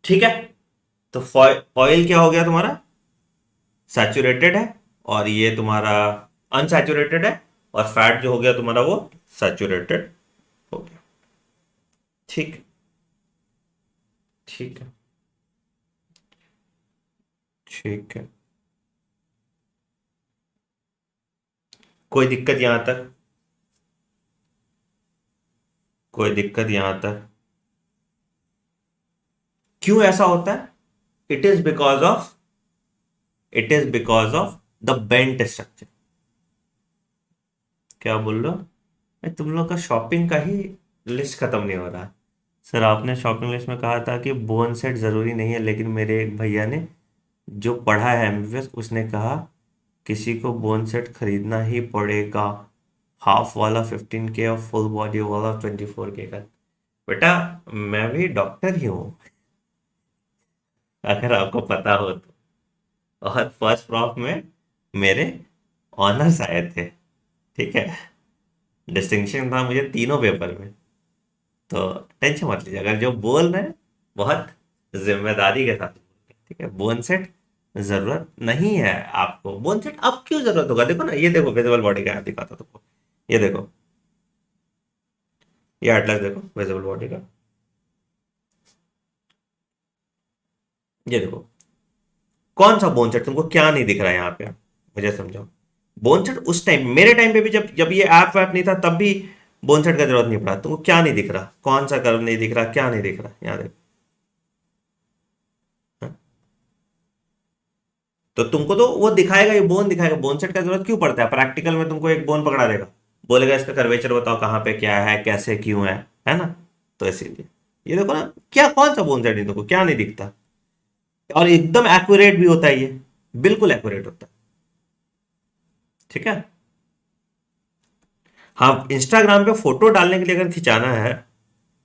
ठीक है, तो ऑयल क्या हो गया तुम्हारा? सैचुरेटेड है, और ये तुम्हारा अनसैचुरेटेड है। और फैट जो हो गया तुम्हारा वो सैचुरेटेड हो गया। ठीक, ठीक है, ठीक है। कोई दिक्कत यहां तक? कोई दिक्कत यहां तक? क्यों ऐसा होता है? It is because of it is because of the bent structure. क्या बोल रहे हो? तुम लोग का शॉपिंग का ही लिस्ट खत्म नहीं हो रहा। सर आपने शॉपिंग लिस्ट में कहा था कि बोन सेट जरूरी नहीं है, लेकिन मेरे एक भैया ने जो पढ़ा है एमबीबीएस, उसने कहा किसी को बोन सेट खरीदना ही पड़ेगा। हाफ वाला 15K और फुल बॉडी वाला 24K का। बेटा मैं भी डॉक्टर ही हूँ, अगर आपको पता हो तो। और फर्स्ट प्रॉफ में मेरे ऑनर्स आए थे, ठीक है। डिस्टिंक्शन था मुझे तीनों पेपर में। तो टेंशन मत लीजिए, अगर जो बोल रहे हैं बहुत जिम्मेदारी के साथ बोलिए, ठीक है। बोन सेट जरूरत नहीं है आपको, बोन सेट अब क्यों जरूरत होगा? देखो ना, ये देखो विजिबल बॉडी का दिखाता तुमको, ये देखो, ये एटलस देखो विजिबल बॉडी का, ये देखो। कौन सा बोन सेट तुमको क्या नहीं दिख रहा है यहाँ पे? मुझे समझाओ। बोन सेट उस टाइम, मेरे टाइम पे भी, जब जब ये ऐप वैप नहीं था तब भी बोन सेट का जरूरत नहीं पड़ा। तुमको क्या नहीं दिख रहा? कौन सा कर्व नहीं दिख रहा? क्या नहीं दिख रहा? यहाँ देखो। हाँ? तो तुमको तो वो दिखाएगा, ये बोन दिखाएगा। बोन सेट का जरूरत क्यों पड़ता है? प्रैक्टिकल में तुमको एक बोन पकड़ा देगा, बोलेगा इसका कर्वेचर बताओ, कहाँ पे क्या है, कैसे क्यों है ना? तो इसीलिए ये देखो ना, क्या कौन सा बोन सेट नहीं, तुमको क्या नहीं दिखता? और एकदम एक्यूरेट भी होता है ये, बिल्कुल एक्यूरेट होता है, ठीक है। हाँ, इंस्टाग्राम पे फोटो डालने के लिए अगर खिंचाना है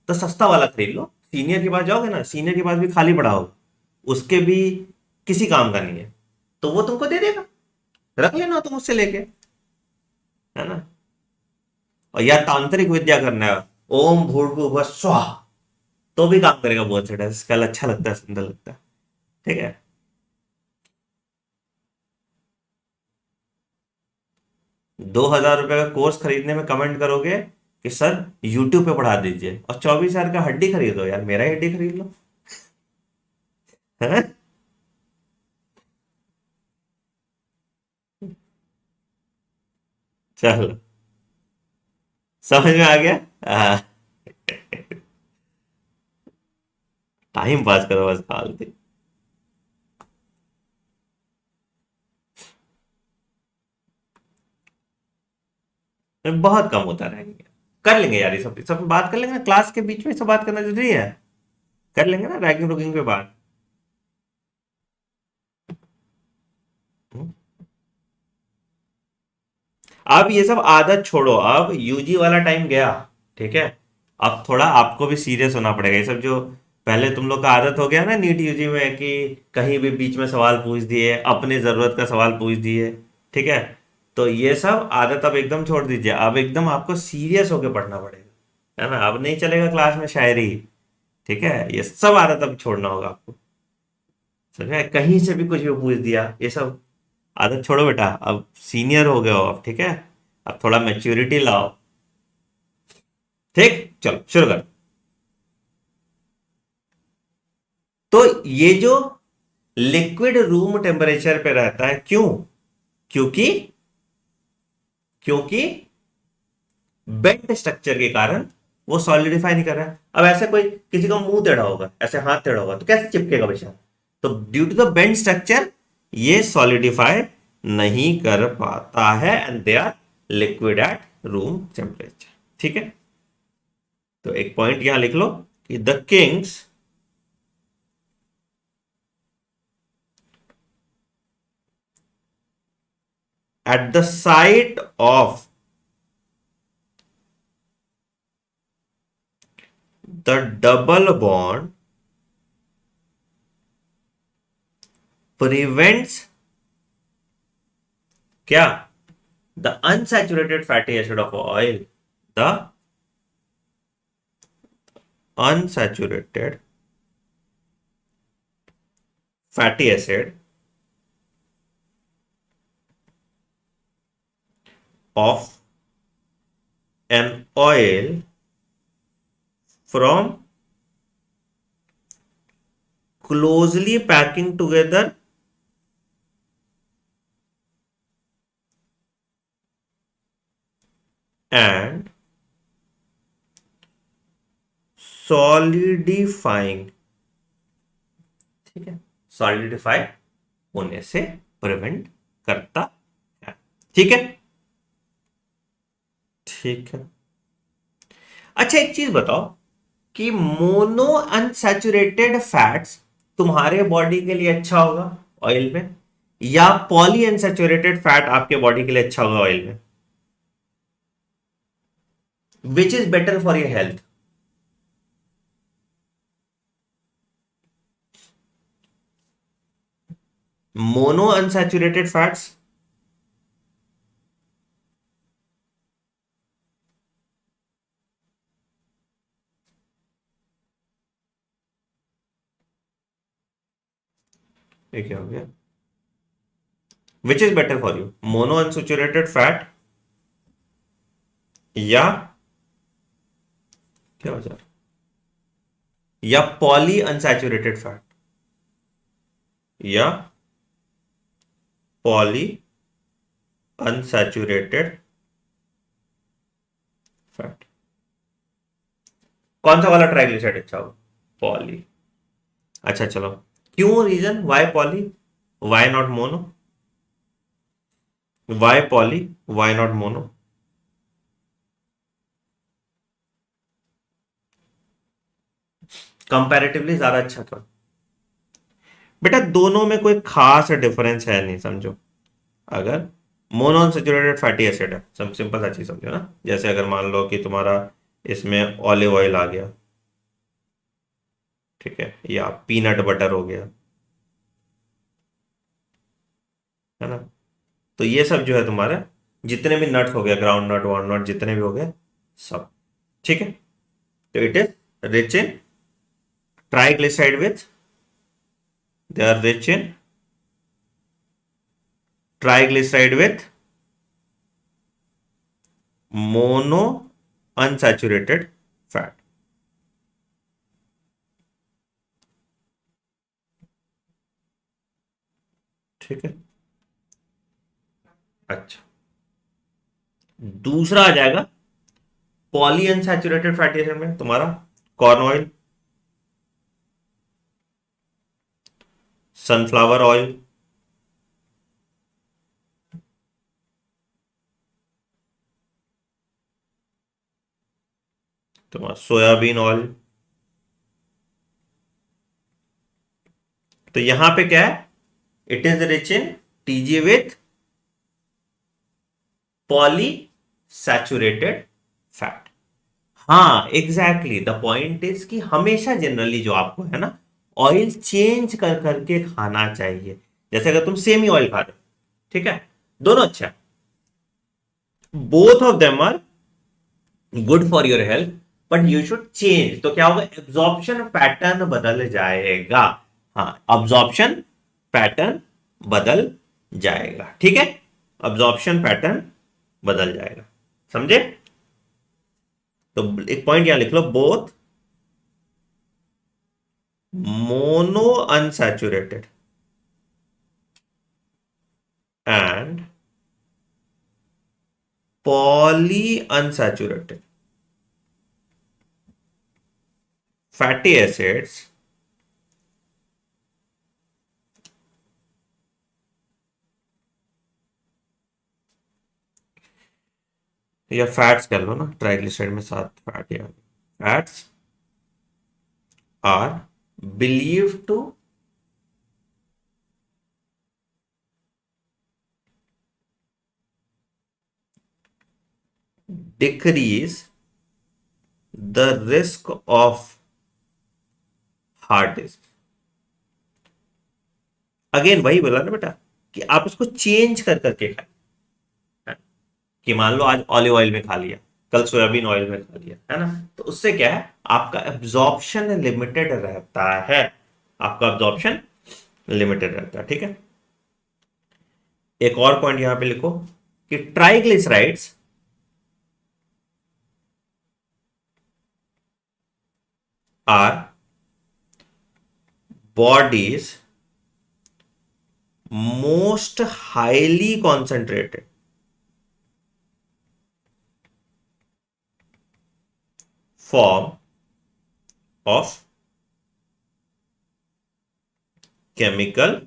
तो सस्ता वाला खरीद लो। सीनियर के पास जाओगे ना, सीनियर के पास भी खाली पड़ा होगा, उसके भी किसी काम का नहीं है, तो वो तुमको दे देगा, रख लेना तुम उससे लेके, है ना। और या तांत्रिक विद्या करना है, ओम भूर्भुवः स्वः, तो भी काम करेगा बहुत सेटा, स्केल अच्छा लगता है, सुंदर लगता है, ठीक है। 2,000 रुपए का कोर्स खरीदने में कमेंट करोगे कि सर यूट्यूब पे पढ़ा दीजिए, और 24,000 का हड्डी खरीदो, यार मेरा ही हड्डी खरीद लो, है। चलो, समझ में आ गया। हाँ, टाइम पास करो बस फालतू। बहुत कम होता रहेंगे, कर लेंगे यार, ये सब सब बात कर लेंगे ना, क्लास के बीच में सब बात करना जरूरी है। कर लेंगे ना रैगिंग रोगिंग पे बात। हम्म। अब ये सब आदत छोड़ो, अब यूजी वाला टाइम गया, ठीक है। अब थोड़ा आपको भी सीरियस होना पड़ेगा। ये सब जो पहले तुम लोग का आदत हो गया ना नीट यूजी में, कि कहीं भी बीच में सवाल पूछ दिए, अपने जरूरत का सवाल पूछ दिए, ठीक है। तो ये सब आदत अब एकदम छोड़ दीजिए, अब एकदम आपको सीरियस होकर पढ़ना पड़ेगा, है ना। अब नहीं चलेगा क्लास में शायरी, ठीक है। ये सब आदत अब छोड़ना होगा आपको, समझ में? कहीं से भी कुछ भी पूछ दिया, ये सब आदत छोड़ो बेटा, अब सीनियर हो गए हो अब, ठीक है। अब थोड़ा मैच्योरिटी लाओ, ठीक। चलो शुरू कर। तो ये जो लिक्विड रूम टेम्परेचर पे रहता है, क्यों? क्योंकि क्योंकि बेंट स्ट्रक्चर के कारण वो सॉलिडिफाई नहीं कर रहा है। अब ऐसे कोई किसी का मुंह टेढ़ा होगा, ऐसे हाथ टेढ़ा होगा, तो कैसे चिपकेगा बेचारा? तो due to the bent structure ये सॉलिडिफाई नहीं कर पाता है, and they are liquid at room temperature, ठीक है। तो एक पॉइंट यहां लिख लो कि the kinks at the site of the double bond prevents क्या? The unsaturated fatty acid of oil, द unsaturated fatty acid of an oil from closely packing together and solidifying, ठीक है। सॉलिडिफाई होने से प्रिवेंट करता है, ठीक है। ठीक है। अच्छा एक चीज बताओ कि मोनो अनसैचुरेटेड फैट्स तुम्हारे बॉडी के लिए अच्छा होगा ऑयल में, या पॉली अनसैचुरेटेड फैट आपके बॉडी के लिए अच्छा होगा ऑयल में? Which is better for your health? Mono unsaturated fats, ये क्या हो गया? Which is better for you, mono unsaturated fat या क्या हो जाए, या पॉली अनसैचुरेटेड फैट, या पॉली अनसैचुरेटेड फैट? कौन सा वाला ट्राइग्लिसराइड अच्छा हो? पॉली। अच्छा चलो, क्यों, reason why poly, why not mono? Why poly, why not mono? Comparatively ज्यादा अच्छा था। बेटा दोनों में कोई खास डिफरेंस है नहीं, समझो। अगर मोनो अनसैचुरेटेड फैटी एसिड है, सिंपल सा चीज समझो ना, जैसे अगर मान लो कि तुम्हारा इसमें ऑलिव ऑयल आ गया, ठीक है, या पीनट बटर हो गया, है ना, तो ये सब जो है तुम्हारे जितने भी नट्स हो गए, ग्राउंड नट वॉलनट जितने भी हो गए सब, ठीक है, तो it is rich in triglyceride with, they are rich in triglyceride with mono unsaturated fat. ठीक है, अच्छा, दूसरा आ जाएगा पॉली अनसैचुरेटेड फैटी एसिड में तुम्हारा कॉर्न ऑयल, सनफ्लावर ऑयल, तुम्हारा सोयाबीन ऑयल। तो यहां पे क्या है, it is rich in TG with poly saturated fat. हाँ एग्जैक्टली, द पॉइंट इज कि हमेशा जनरली जो आपको है ना, ऑयल चेंज कर करके खाना चाहिए। जैसे अगर तुम सेम ही ऑयल खा रहे हो, ठीक है, दोनों अच्छा है, both of them are good for your health, but you should change. तो क्या होगा, एब्जॉर्प्शन पैटर्न बदल जाएगा। हाँ, एब्जॉर्प्शन पैटर्न बदल जाएगा, ठीक है, एब्जॉर्प्शन पैटर्न बदल जाएगा, समझे? तो एक पॉइंट यहां लिख लो, both mono unsaturated and poly unsaturated fatty acids या फैट्स कर लो ना, ट्राइग्लिसराइड में साथ फैट, या fats are believe to decrease the risk of heart disease. Again वही बोला ना बेटा, कि आप इसको चेंज कर करके खाएं, कि मान लो आज ऑलिव ऑयल में खा लिया, कल सोयाबीन ऑयल में खा लिया, है ना, तो उससे क्या है, आपका एब्जॉर्प्शन लिमिटेड रहता है, आपका एब्जॉर्प्शन लिमिटेड रहता है, ठीक है। एक और पॉइंट यहां पे लिखो कि triglycerides are body's most highly concentrated form of chemical,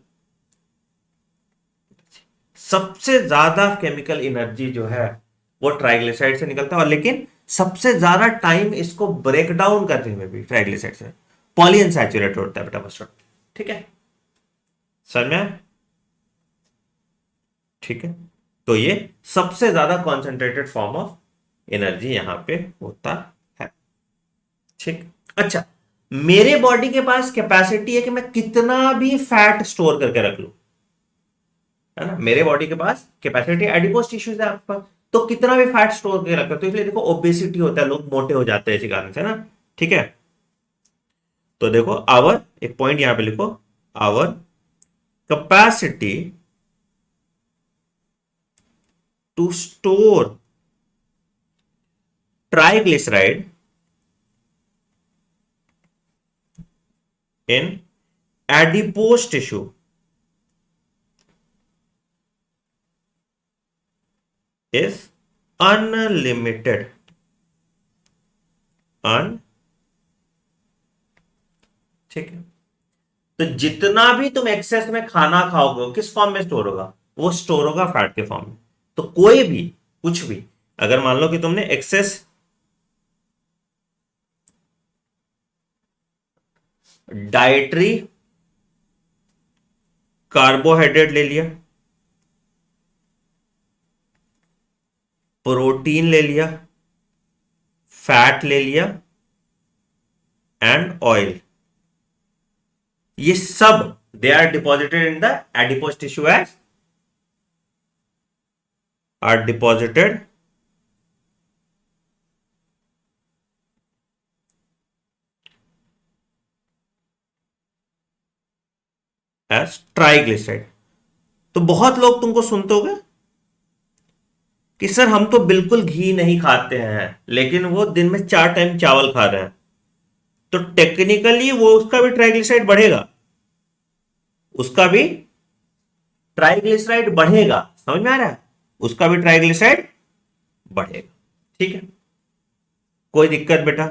सबसे ज्यादा केमिकल एनर्जी जो है वो ट्राइग्लिसराइड से निकलता है, और लेकिन सबसे ज्यादा टाइम इसको ब्रेक डाउन करने में भी ट्राइग्लिसराइड से पॉलीअनसैचुरेटेड होता है बेटा मस्टर्ड, ठीक है, समझ में आया? ठीक है, तो ये सबसे ज्यादा कॉन्सेंट्रेटेड फॉर्म ऑफ एनर्जी यहां पे होता है, ठीक। अच्छा, मेरे बॉडी के पास कैपेसिटी है कि मैं कितना भी फैट स्टोर करके रख लूं, है ना, मेरे बॉडी के पास कैपेसिटी एडिपोज टिश्यूज है आपका, तो कितना भी फैट स्टोर करके रखते हैं, तो इसलिए देखो ओबेसिटी होता है, लोग मोटे हो जाते हैं इसी कारण से ना। ठीक है, तो देखो आवर, एक पॉइंट यहां पे लिखो, our capacity to store triglyceride in adipose tissue is unlimited, अन ठीक है, तो जितना भी तुम एक्सेस में खाना खाओगे वो किस फॉर्म में स्टोर होगा, वो स्टोर होगा फैट के फॉर्म में। तो कोई भी कुछ भी, अगर मान लो कि तुमने एक्सेस डाइटरी कार्बोहाइड्रेट ले लिया, प्रोटीन ले लिया, फैट ले लिया एंड ऑयल, ये सब they are deposited in the adipose tissue as are deposited as triglyceride. तो बहुत लोग तुमको सुनते होगे कि सर हम तो बिल्कुल घी नहीं खाते हैं, लेकिन वो दिन में 4 टाइम चावल खा रहे हैं, तो टेक्निकली वो उसका भी ट्राइग्लिसराइड बढ़ेगा, उसका भी ट्राइग्लिसराइड बढ़ेगा, समझ में आ रहा है, उसका भी ट्राइग्लिसराइड बढ़ेगा। ठीक है, कोई दिक्कत बेटा,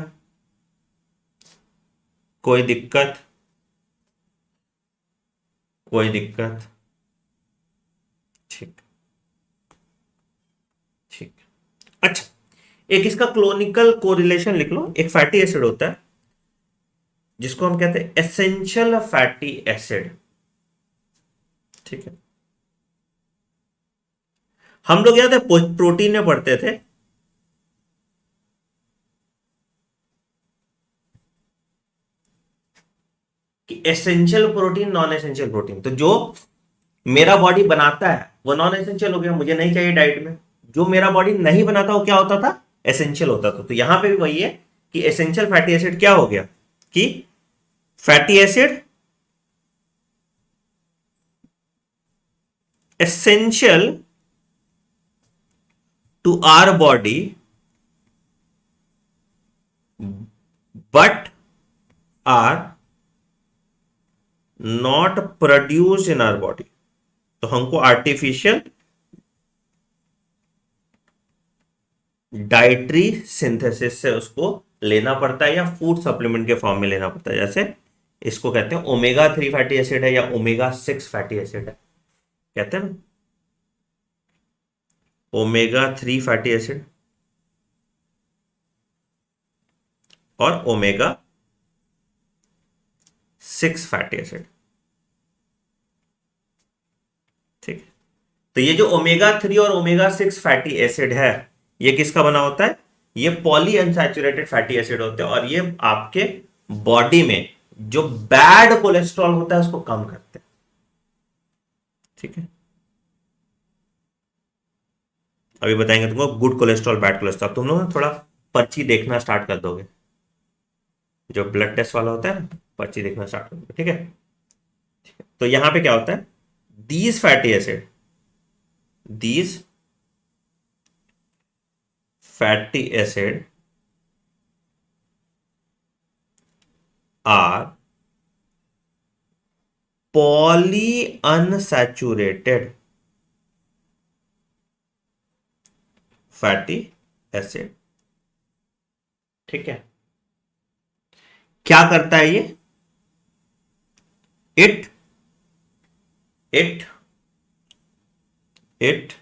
कोई दिक्कत, कोई दिक्कत, ठीक, ठीक। अच्छा, एक इसका क्लोनिकल कोरिलेशन लिख लो, एक फैटी एसिड होता है जिसको हम कहते हैं एसेंशियल फैटी एसिड। ठीक है, हम लोग याद है प्रोटीन में पढ़ते थे कि essential protein, non essential protein, तो जो मेरा बॉडी बनाता है वो नॉन एसेंशियल हो गया, मुझे नहीं चाहिए डाइट में। जो मेरा बॉडी नहीं बनाता वो क्या होता था, एसेंशियल होता था। तो यहां पे भी वही है कि एसेंशियल फैटी एसिड क्या हो गया कि fatty acid essential to our body but are not produce in our body. तो हमको आर्टिफिशियल डाइटरी सिंथेसिस से उसको लेना पड़ता है, या फूड सप्लीमेंट के फॉर्म में लेना पड़ता है। जैसे इसको कहते हैं ओमेगा 3 फैटी एसिड है, या ओमेगा 6 फैटी एसिड है, कहते हैं ना ओमेगा 3 फैटी एसिड और ओमेगा 6 फैटी एसिड। ठीक है, तो ये जो ओमेगा 3 और ओमेगा 6 फैटी एसिड है, ये किसका बना होता है, ये पॉली अनसैचुरेटेड फैटी एसिड होते हैं, और ये आपके बॉडी में जो बैड कोलेस्ट्रॉल होता है उसको कम करते हैं। ठीक है, अभी बताएंगे तुमको गुड कोलेस्ट्रॉल, बैड कोलेस्ट्रॉल। तुम लोग ना थोड़ा पर्ची देखना स्टार्ट कर दोगे, जो ब्लड टेस्ट वाला होता है ना, पर्ची देखना स्टार्ट कर दोगे। ठीक है, तो यहां पे क्या होता है, these fatty acid, these fatty acid are polyunsaturated fatty acid। ठीक है, क्या करता है ये, it it it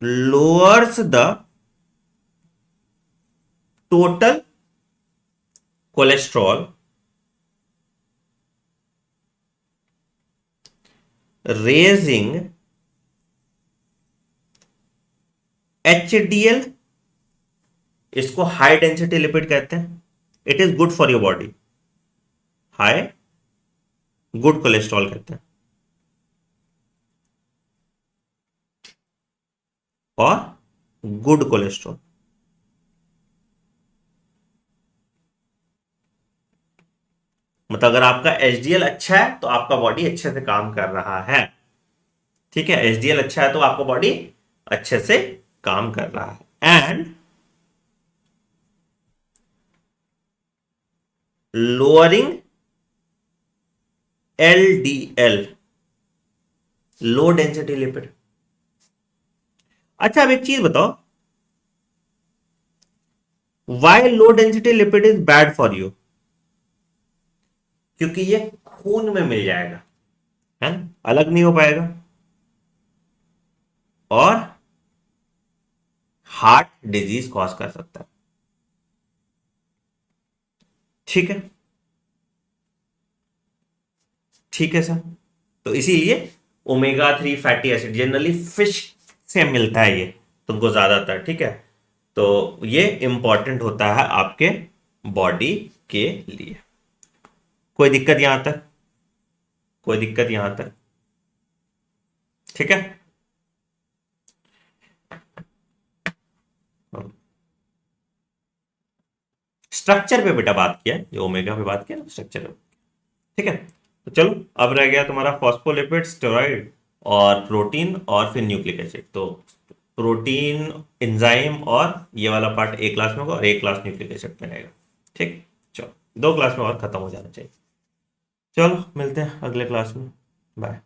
lowers the total cholesterol, raising HDL, इसको हाई डेंसिटी लिपिड कहते हैं। It is good for your body, high good cholesterol कहते हैं। और गुड कोलेस्ट्रॉल, मतलब अगर आपका एचडीएल अच्छा है तो आपका बॉडी अच्छे से काम कर रहा है। ठीक है, एचडीएल अच्छा है तो आपका बॉडी अच्छे से काम कर रहा है। And lowering LDL, low density lipid. अच्छा, अब एक चीज बताओ, why low density lipid is bad for you? क्योंकि ये खून में मिल जाएगा, है ना, अलग नहीं हो पाएगा, और हार्ट डिजीज कॉज कर सकता है। ठीक है, ठीक है सर। तो इसीलिए omega 3 fatty acid generally fish से मिलता है ये तुमको ज्यादातर। ठीक है, तो ये इंपॉर्टेंट होता है आपके बॉडी के लिए। कोई दिक्कत यहां तक? कोई दिक्कत यहां तक? ठीक है। स्ट्रक्चर पे बेटा बात किया, जो ओमेगा पे बात किया ना, स्ट्रक्चर पे। ठीक है, तो चलो, अब रह गया तुम्हारा फॉस्फोलिपिड, स्टेरॉइड और प्रोटीन और फिर न्यूक्लिक एसिड। तो प्रोटीन, एंजाइम और ये वाला पार्ट एक क्लास में होगा, और एक क्लास न्यूक्लिक एसिड में रहेगा। ठीक, चलो 2 क्लास में और खत्म हो जाना चाहिए। चलो मिलते हैं अगले क्लास में। बाय।